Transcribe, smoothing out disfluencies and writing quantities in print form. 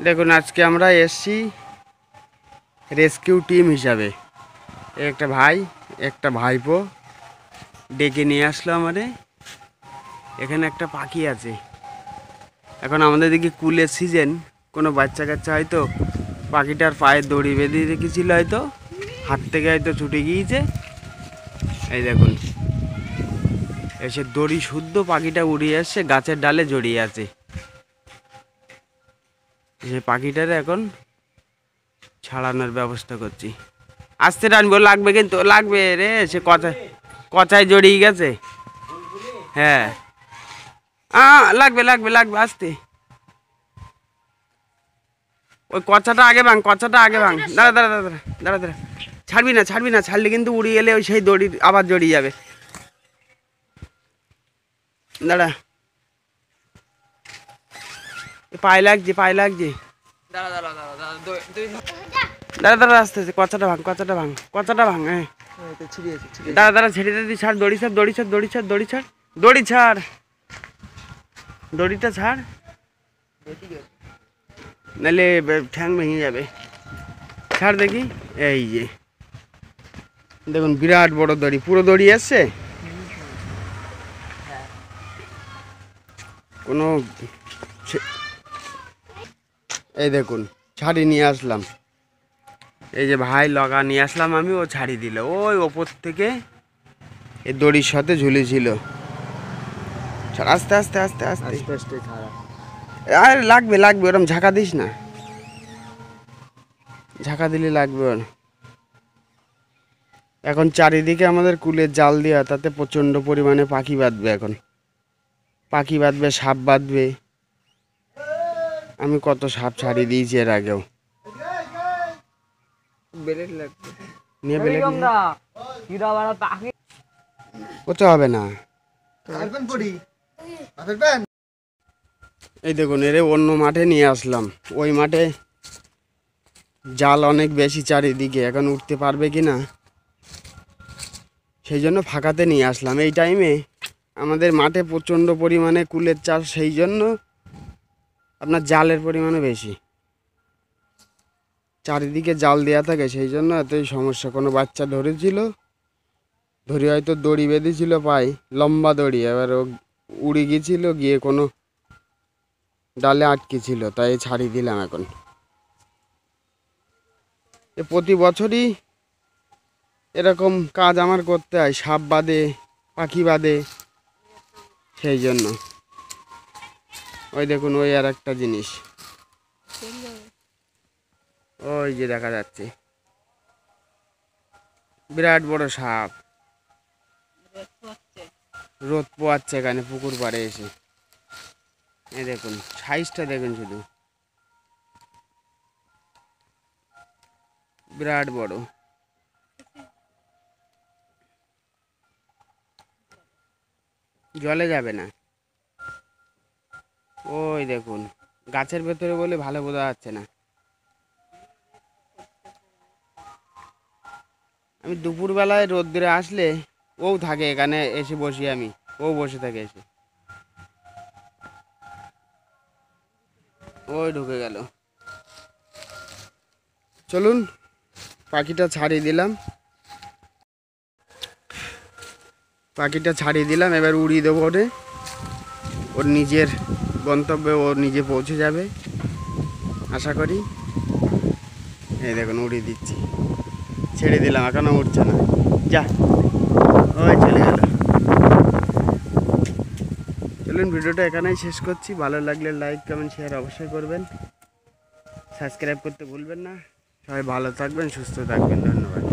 দেখুন আজকে আমরা এসছি রেস্কিউ টিম হিসাবে। একটা ভাই একটা ভাইপো ডেকে নিয়ে আসলো আমাদের। এখানে একটা পাখি আছে। এখন আমাদের দিকে কুলের সিজন, কোনো বাচ্চা কাচ্চা হয়তো পাখিটার পায়ে দড়ি বেঁধে রেখেছিল, হয়তো হাত থেকে হয়তো ছুটে গিয়েছে। এই দেখুন এসে দড়ি শুদ্ধ পাখিটা উড়িয়ে আসছে, গাছের ডালে জড়িয়ে আছে। সে পাখিটারে এখন ছাড়ানোর ব্যবস্থা করছি। আসতে টানবো, লাগবে কিন্তু লাগবে রে, সে কথায় জড়িয়ে গেছে। হ্যাঁ লাগবে লাগবে লাগবে, আসতে। ওই কচাটা আগে ভাঙ, কচাটা আগে ভাঙ। দাঁড়া দাঁড়া দাঁড়া দাঁড়া দাঁড়া, ছাড়বি না ছাড়বি না, ছাড়লে কিন্তু উড়িয়ে গেলে ওই সেই দড়ি আবার জড়িয়ে যাবে। দাঁড়া, পায়ে লাগছে পায়ে লাগছে। দাঁড়া দাঁড়া দাঁড়া দাঁড়া দাঁড়া, আস্তে আস্তে, কচাটা ভাঙ কচাটা ভাঙ কচাটা ভাঙ। হ্যাঁ দাঁড়া দাঁড়া, ছেড়ে দিদি, ছাড় দড়ি, ছাড় দড়ি, ছাড় দড়ি, ছাড় দড়ি, ছাড় দড়ি, ছাড় দড়িটা, ছাড় নাহলে ঠ্যাং ভেঙে যাবে। ছাড় দেখি। এই যে দেখুন বিরাট বড় দড়ি, পুরো দড়ি আসছে। কোনো এই দেখুন ছাড়ি নিয়ে আসলাম। এই যে ভাই লগা নিয়ে আসলাম আমি, ও ছাড়ি দিল ওই ওপর থেকে, এই দড়ির সাথে ঝুলেছিল। আস্তে আস্তে আস্তে আস্তে আস্তে ছাড়া। আর লাগবে লাগবে, ওরম ঝাঁকা দিস না, ঝাঁকা দিলে লাগবে ওর। এখন চারিদিকে আমাদের কুলের জাল দেওয়া, তাতে প্রচণ্ড পরিমাণে পাখি বাঁধবে। এখন পাখি বাঁধবে, সাপ বাঁধবে। আমি কত সাপ ছাড়িয়ে দিয়েছি এর আগেও। কোথাও হবে না। এই দেখুন এরে অন্য মাঠে নিয়ে আসলাম। ওই মাঠে জাল অনেক বেশি চারিদিকে, এখন উঠতে পারবে কি না, সেই জন্য ফাঁকাতে নিয়ে আসলাম। এই টাইমে আমাদের মাঠে প্রচণ্ড পরিমাণে কুলের চাষ, সেই জন্য আপনার জালের পরিমাণও বেশি, চারিদিকে জাল দেওয়া থাকে, সেই জন্য এতই সমস্যা। কোনো বাচ্চা ধরেছিল, ধরে হয়তো দড়ি বেঁধেছিল পায়ে, লম্বা দড়ি, এবার ও উড়ে গিয়েছিল, গিয়ে কোনো ডালে আটকে ছিল, তাই ছাড়িয়ে দিলাম। এখন প্রতি বছরই এরকম কাজ আমার করতে হয়, সাপ বাঁধে, পাখি বাঁধে, সেই জন্য। ওই দেখুন ওই আর একটা জিনিস, ওই যে দেখা যাচ্ছে বিরাট বড় সাপ, রোদ পোয়াচ্ছে এখানে পুকুর পাড়ে এসে। এই দেখুন সাইজটা দেখুন শুধু, বিরাট বড়। জলে যাবে না। ওই দেখুন গাছের ভেতরে বলে ভালো বোঝা যাচ্ছে না। আমি দুপুরবেলায় রোদ্দুরে আসলে ও থাকে এখানে, এসে বসি আমি, ও বসে থাকে এসে। ওই ঢুকে গেল। চলুন পাখিটা ছাড়িয়ে দিলাম, পাখিটা ছাড়িয়ে দিলাম, এবার উড়িয়ে দেবো ওরে, ওর নিজের গন্তব্যে ও নিজে পৌঁছে যাবে আশা করি। এই দেখুন উড়িয়ে দিচ্ছি, ছেড়ে দিলাম, এখনও উঠছে না। যা, ওই চলে গেল। চলুন ভিডিওটা এখানেই শেষ করছি। ভালো লাগলে লাইক কমেন্ট শেয়ার অবশ্যই করবেন, সাবস্ক্রাইব করতে ভুলবেন না। সবাই ভালো থাকবেন, সুস্থ থাকবেন, ধন্যবাদ।